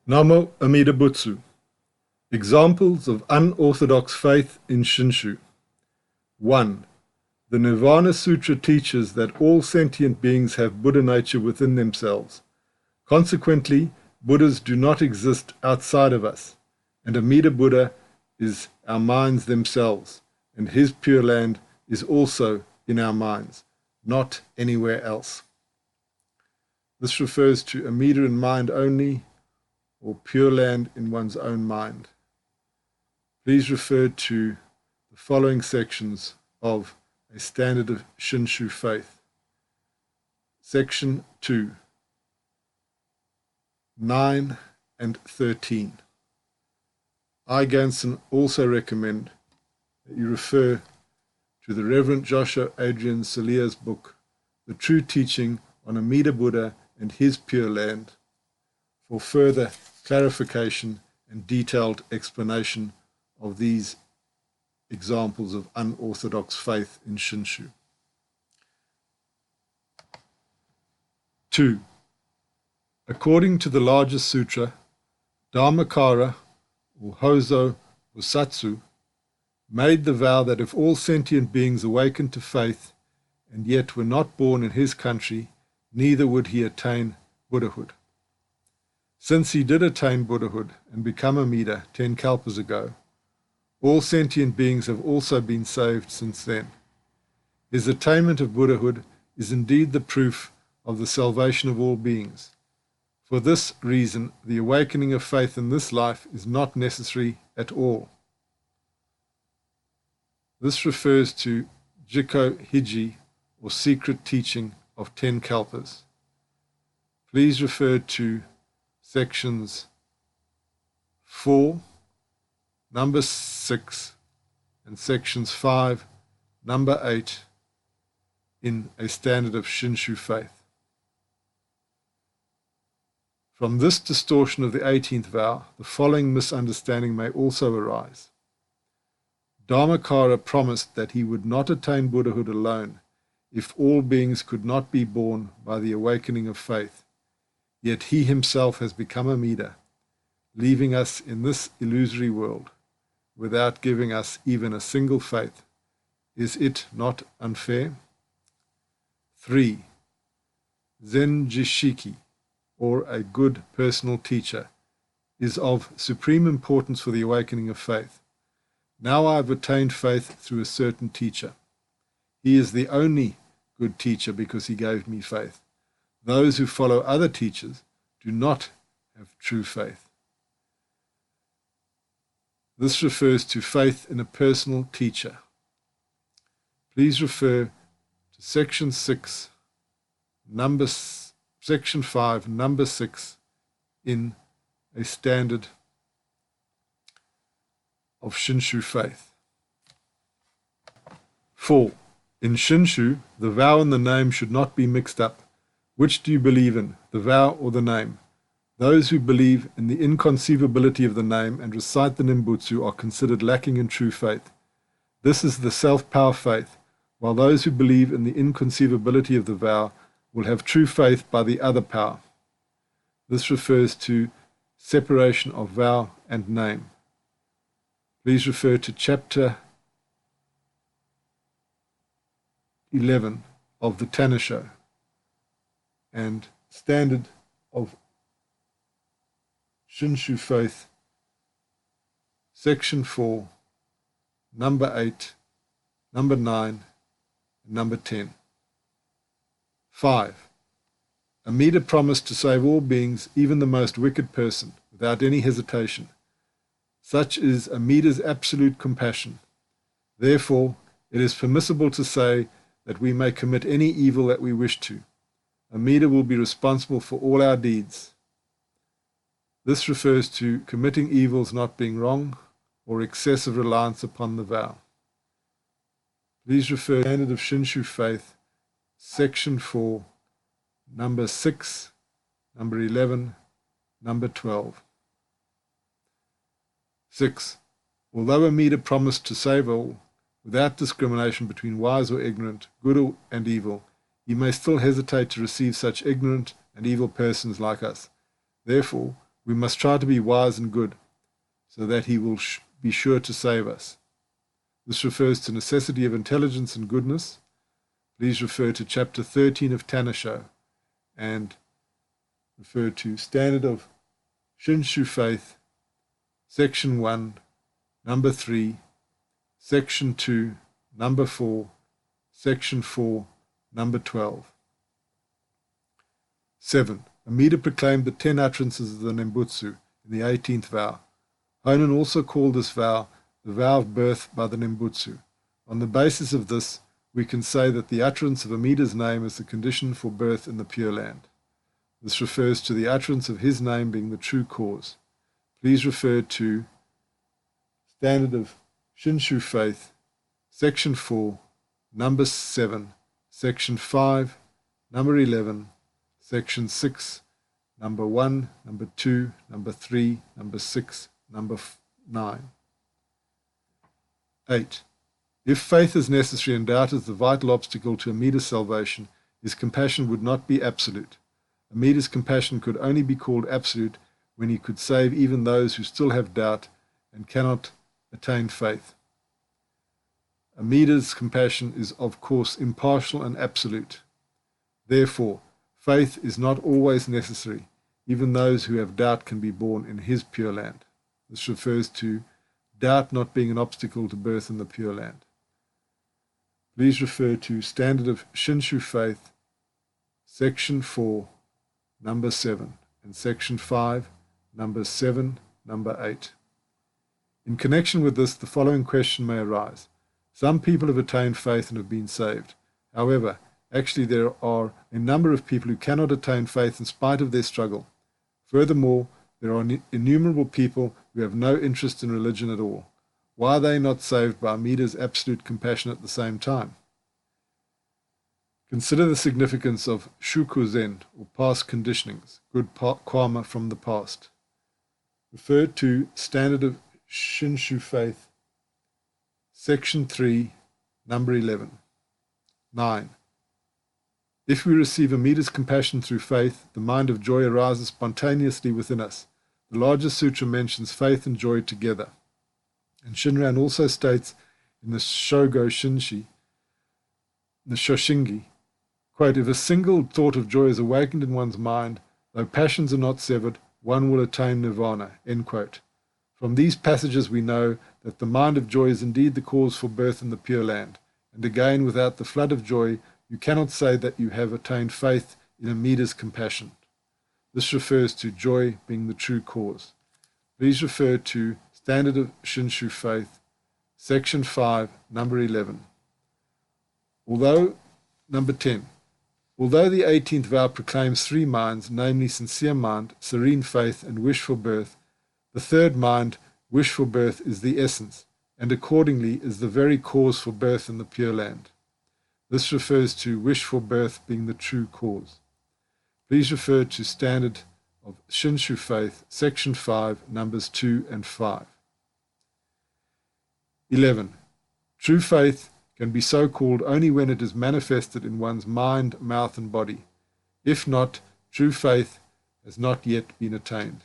Namo Amida Butsu. Examples of unorthodox faith in Shinshu. 1. The Nirvana Sutra teaches that all sentient beings have Buddha nature within themselves. Consequently, Buddhas do not exist outside of us, and Amida Buddha is our minds themselves, and his Pure Land is also in our minds, not anywhere else. This refers to Amida in mind only, or Pure Land in one's own mind. Please refer to the following sections of A Standard of Shinshu Faith. Section 2, 9 and 13. I, Gansen, also recommend that you refer to the Reverend Joshua Adrian Salia's book, The True Teaching on Amida Buddha and His Pure Land, for further clarification and detailed explanation of these examples of unorthodox faith in Shinshu. 2. According to the largest sutra, Dharmakara, or Hozo Ryosetsu, made the vow that if all sentient beings awakened to faith and yet were not born in his country, neither would he attain Buddhahood. Since he did attain Buddhahood and become Amida 10 kalpas ago, all sentient beings have also been saved since then. His attainment of Buddhahood is indeed the proof of the salvation of all beings. For this reason, the awakening of faith in this life is not necessary at all. This refers to Jiko Hiji, or secret teaching of 10 kalpas. Please refer to sections 4, number 6, and sections 5, number 8 in A Standard of Shinshu Faith. From this distortion of the 18th vow, the following misunderstanding may also arise. Dharmakara promised that he would not attain Buddhahood alone if all beings could not be born by the awakening of faith, yet he himself has become Amida, leaving us in this illusory world without giving us even a single faith. Is it not unfair? 3. Zenjishiki, or a good personal teacher, is of supreme importance for the awakening of faith. Now I have attained faith through a certain teacher. He is the only good teacher because he gave me faith. Those who follow other teachers do not have true faith. This refers to faith in a personal teacher. Please refer to section 6, section 5, number 6 in A Standard of Shinshu Faith. 4. In Shinshu, the vow and the name should not be mixed up. Which do you believe in, the vow or the name? Those who believe in the inconceivability of the name and recite the Nimbutsu are considered lacking in true faith. This is the self-power faith, while those who believe in the inconceivability of the vow will have true faith by the other power. This refers to separation of vow and name. Please refer to chapter 11 of the Tanisho and Standard of Shinshu Faith, section 4, number 8, number 9, and number 10. 5. Amida promised to save all beings, even the most wicked person, without any hesitation. Such is Amida's absolute compassion. Therefore, it is permissible to say that we may commit any evil that we wish to. Amida will be responsible for all our deeds. This refers to committing evils not being wrong or excessive reliance upon the vow. Please refer to Standard of Shinshu Faith, section 4, number 6, number 11, number 12. 6. Although Amida promised to save all, without discrimination between wise or ignorant, good and evil, he may still hesitate to receive such ignorant and evil persons like us. Therefore, We must try to be wise and good, so that he will be sure to save us. This refers to necessity of intelligence and goodness. Please refer to chapter 13 of Tanisho and refer to Standard of Shinshu Faith, Section 1, Number 3, Section 2, Number 4, Section 4, Number 12. 7. Amida proclaimed the 10 utterances of the Nembutsu in the 18th vow. Honen also called this vow the vow of birth by the Nembutsu. On the basis of this, we can say that the utterance of Amida's name is the condition for birth in the Pure Land. This refers to the utterance of his name being the true cause. Please refer to Standard of Shinshu Faith, Section 4, Number 7, Section 5, Number 11, Section 6, Number 1, Number 2, Number 3, Number 6, Number 9. 8. If faith is necessary and doubt is the vital obstacle to Amida's salvation, his compassion would not be absolute. Amida's compassion could only be called absolute when he could save even those who still have doubt and cannot attain faith. Amida's compassion is, of course, impartial and absolute. Therefore, faith is not always necessary. Even those who have doubt can be born in his Pure Land. This refers to doubt not being an obstacle to birth in the Pure Land. Please refer to Standard of Shinshu Faith, Section 4, Number 7, and Section 5, Number 7, Number 8. In connection with this, the following question may arise. Some people have attained faith and have been saved. However, actually there are a number of people who cannot attain faith in spite of their struggle. Furthermore, there are innumerable people who have no interest in religion at all. Why are they not saved by Amida's absolute compassion at the same time? Consider the significance of shukuzen, or past conditionings, good karma from the past. Refer to Standard of Shinshu Faith, Section 3, Number 11. 9. If we receive Amida's compassion through faith, the mind of joy arises spontaneously within us. The larger sutra mentions faith and joy together. And Shinran also states in the Shoshingi, quote, if a single thought of joy is awakened in one's mind, though passions are not severed, one will attain nirvana, end quote. From these passages we know that the mind of joy is indeed the cause for birth in the Pure Land. And again, without the flood of joy, you cannot say that you have attained faith in Amida's compassion. This refers to joy being the true cause. Please refer to Standard of Shinshu Faith, Section 5, Number 11. Number 10. Although the 18th vow proclaims 3 minds, namely sincere mind, serene faith, and wish for birth, the third mind, wish for birth, is the essence, and accordingly is the very cause for birth in the Pure Land. This refers to wish for birth being the true cause. Please refer to Standard of Shinshu Faith, Section 5, Numbers 2 and 5. 11. True faith can be so called only when it is manifested in one's mind, mouth, and body. If not, true faith has not yet been attained.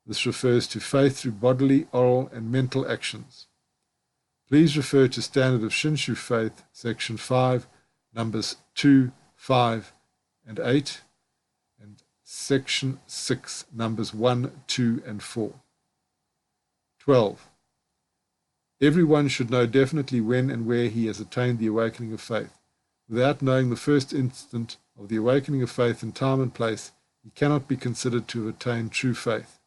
This refers to faith through bodily, oral, and mental actions. Please refer to Standard of Shinshu Faith, Section 5, Numbers 2, 5, and 8, and Section 6, Numbers 1, 2, and 4. 12. Everyone should know definitely when and where he has attained the awakening of faith. Without knowing the first instant of the awakening of faith in time and place, he cannot be considered to have attained true faith.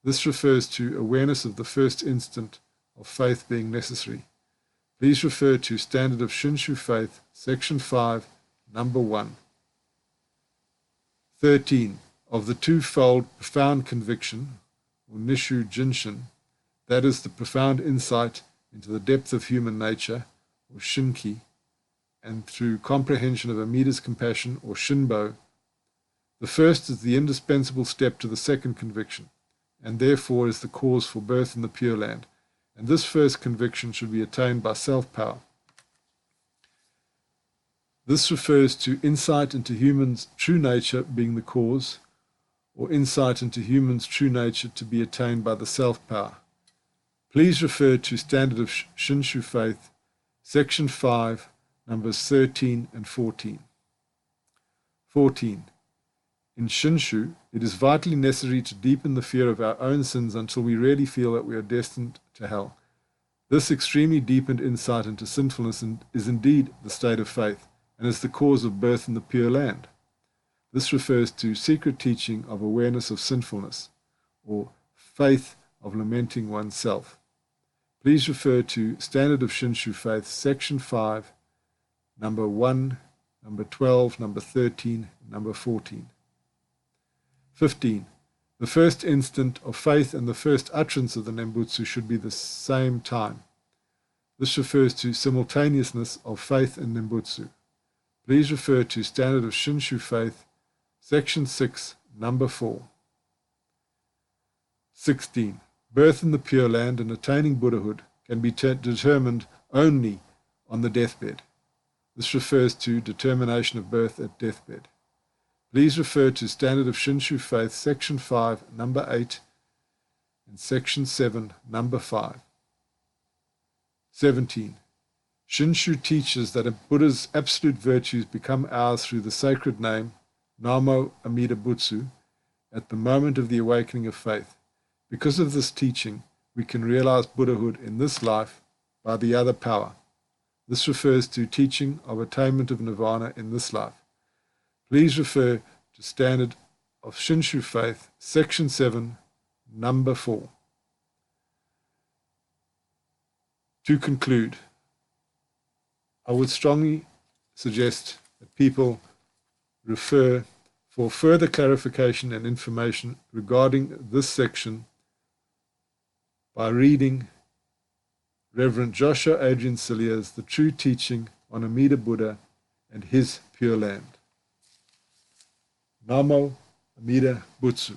This refers to awareness of the first instant of faith being necessary. Please refer to Standard of Shinshu Faith, Section 5, Number 1. 13. Of the twofold profound conviction, or Nishu Jinshin, that is the profound insight into the depth of human nature, or Shinki, and through comprehension of Amida's compassion, or Shinbo, the first is the indispensable step to the second conviction, and therefore is the cause for birth in the Pure Land, and this first conviction should be attained by self-power. This refers to insight into humans' true nature being the cause, or insight into human's true nature to be attained by the self-power. Please refer to Standard of Shinshu Faith, Section 5, numbers 13 and 14. 14. In Shinshu, it is vitally necessary to deepen the fear of our own sins until we really feel that we are destined to hell. This extremely deepened insight into sinfulness is indeed the state of faith, and is the cause of birth in the Pure Land. This refers to secret teaching of awareness of sinfulness, or faith of lamenting oneself. Please refer to Standard of Shinshu Faith, Section 5, number 1, number 12, number 13, number 14. 15. The first instant of faith and the first utterance of the Nembutsu should be the same time. This refers to simultaneousness of faith and Nembutsu. Please refer to Standard of Shinshu Faith, Section 6, number 4. 16. Birth in the Pure Land and attaining Buddhahood can be determined only on the deathbed. This refers to determination of birth at deathbed. Please refer to Standard of Shinshu Faith, Section 5, number 8, and Section 7, number 5. 17. Shinshu teaches that a Buddha's absolute virtues become ours through the sacred name, Namo Amida Butsu, at the moment of the awakening of faith. Because of this teaching, we can realize Buddhahood in this life by the other power. This refers to teaching of attainment of nirvana in this life. Please refer to Standard of Shinshu Faith, Section 7, number 4. To conclude, I would strongly suggest that people refer for further clarification and information regarding this section by reading Reverend Joshua Adrian Cilliers' The True Teaching on Amida Buddha and His Pure Land. Namo Amida Butsu.